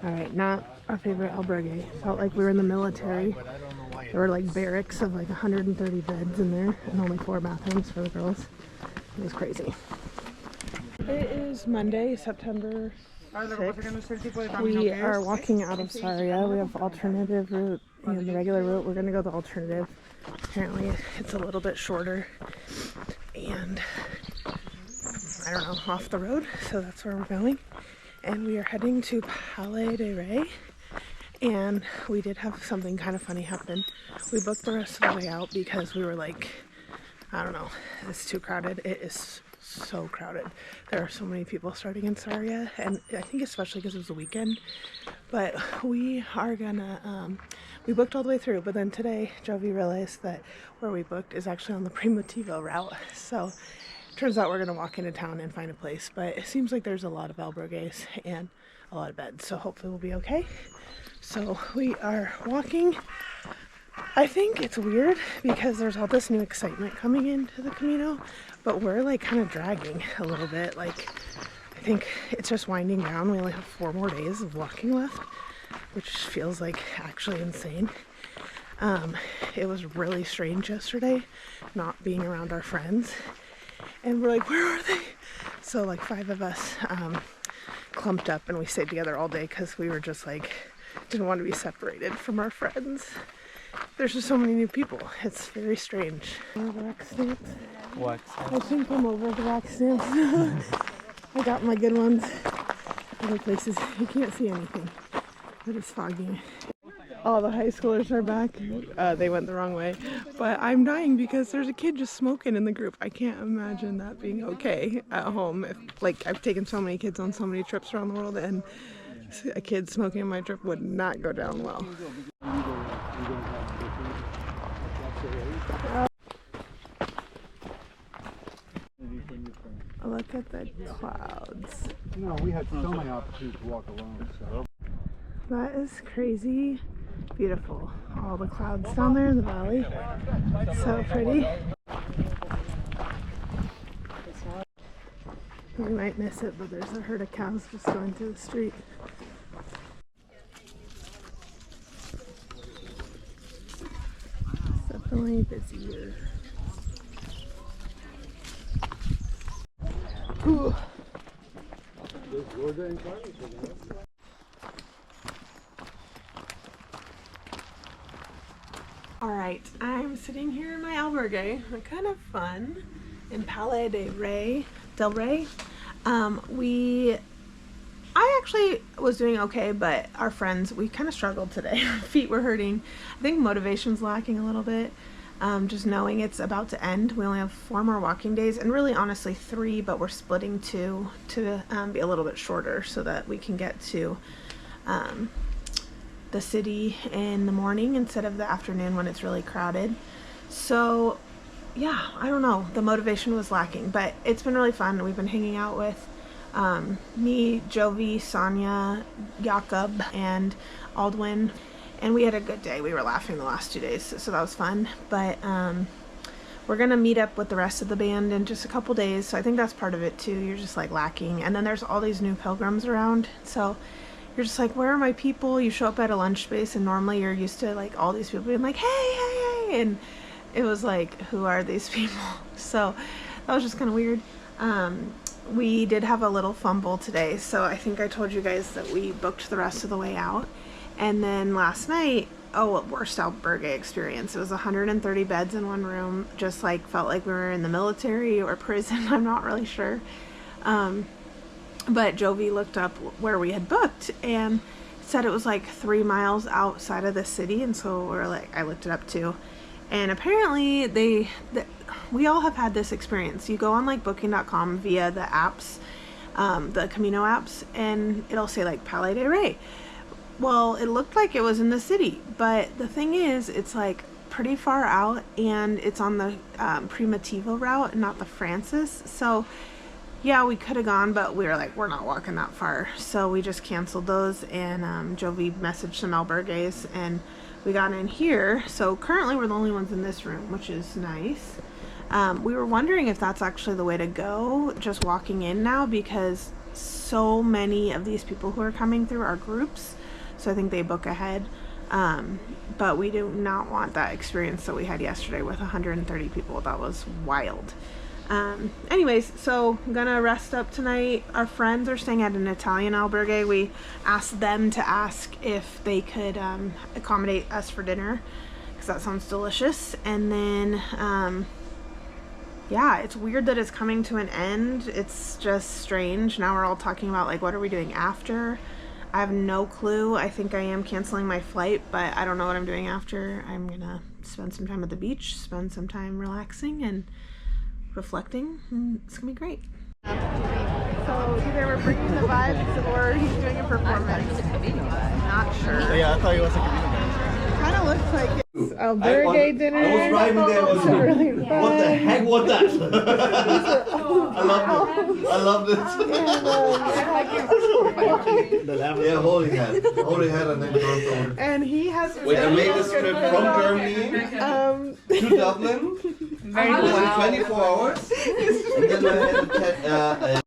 Alright, not our favorite albergue. Felt like we were in the military. There were like barracks of like 130 beds in there and only 4 bathrooms for the girls. It was crazy. It is Monday, September 6th. We are walking out of Saria. We have alternative route and the regular route. We're going to go the alternative. Apparently it's a little bit shorter and I don't know, off the road. So that's where we're going. And we are heading to Palais de Rey. And we did have something kind of funny happen. We booked the rest of the way out because we were like, I don't know, it's too crowded. It is so crowded. There are so many people starting in Saria, and I think especially because it was a weekend. But we are gonna, we booked all the way through, but then today Jovi realized that where we booked is actually on the Primitivo route. So turns out we're gonna walk into town and find a place, but it seems like there's a lot of albergues and a lot of beds, so hopefully we'll be okay. So we are walking. I think it's weird because there's all this new excitement coming into the Camino, but we're like kind of dragging a little bit. Like, I think it's just winding down. We only have 4 more days of walking left, which feels like actually insane. It was really strange yesterday not being around our friends, and we're like, where are they? So like 5 of us clumped up and we stayed together all day because we were just like, didn't want to be separated from our friends. There's just so many new people. It's very strange. Wax stamps. What? I think I'm over the wax stamps. I got my good ones. Other places you can't see anything, but it's foggy. All the high schoolers are back. They went the wrong way, but I'm dying because there's a kid just smoking in the group. I can't imagine that being okay at home. Like, I've taken so many kids on so many trips around the world, and a kid smoking on my trip would not go down well. Look at the clouds. No, we had so many opportunities to walk alone. So. That is crazy beautiful. All the clouds down there in the valley. So pretty. We might miss it, but there's a herd of cows just going through the street. It's definitely busier. Ooh. Alright, I'm sitting here in my albergue, kind of fun, in Palais de Rey, Del Rey. I actually was doing okay, but our friends, we kind of struggled today. Our feet were hurting. I think motivation's lacking a little bit. Just knowing it's about to end. We only have 4 more walking days, and really honestly 3, but we're splitting 2 to be a little bit shorter so that we can get to the city in the morning instead of the afternoon when it's really crowded. So yeah, I don't know, the motivation was lacking, but it's been really fun. We've been hanging out with me, Jovi, Sonia, Jakob, and Aldwin, and we had a good day. We were laughing the last 2 days, so that was fun. But we're gonna meet up with the rest of the band in just a couple days, so I think that's part of it too. You're just like lacking, and then there's all these new pilgrims around, so you're just like, where are my people? You show up at a lunch space and normally you're used to like all these people being like, hey, hey, hey, and it was like, who are these people? So that was just kind of weird. We did have a little fumble today, so I think I told you guys that we booked the rest of the way out, and then last night, worst albergue experience. It was 130 beds in one room, just like felt like we were in the military or prison. I'm not really sure. But Jovi looked up where we had booked and said it was like 3 miles outside of the city, and so we're like, I looked it up too, and apparently we all have had this experience. You go on like booking.com via the apps, the Camino apps, and it'll say like Palais de Rey. Well, it looked like it was in the city, but the thing is, it's like pretty far out, and it's on the Primitivo route and not the Francis. So yeah, we could have gone, but we were like, we're not walking that far. So we just canceled those, and Jovi messaged some albergues, and we got in here. So currently we're the only ones in this room, which is nice. We were wondering if that's actually the way to go, just walking in now, because so many of these people who are coming through are groups, so I think they book ahead. But we do not want that experience that we had yesterday with 130 people. That was wild. Anyways, so I'm gonna rest up tonight. Our friends are staying at an Italian albergue. We asked them to ask if they could accommodate us for dinner, because that sounds delicious. And then yeah, it's weird that it's coming to an end. It's just strange. Now we're all talking about like, what are we doing after? I have no clue. I think I am canceling my flight, but I don't know what I'm doing after. I'm gonna spend some time at the beach, spend some time relaxing and reflecting. It's gonna be great. So either we're bringing the vibes or he's doing a performance. Not sure. Yeah, I thought he was a Camino guy. Kind of looks like it's albergue dinner. I was driving there. It's really fun. What the heck was that? I love this. Yeah, holy head, and then crossed over. And he has. Wait, I made this trip from Germany to Dublin. Very in 24 hours, and then I had a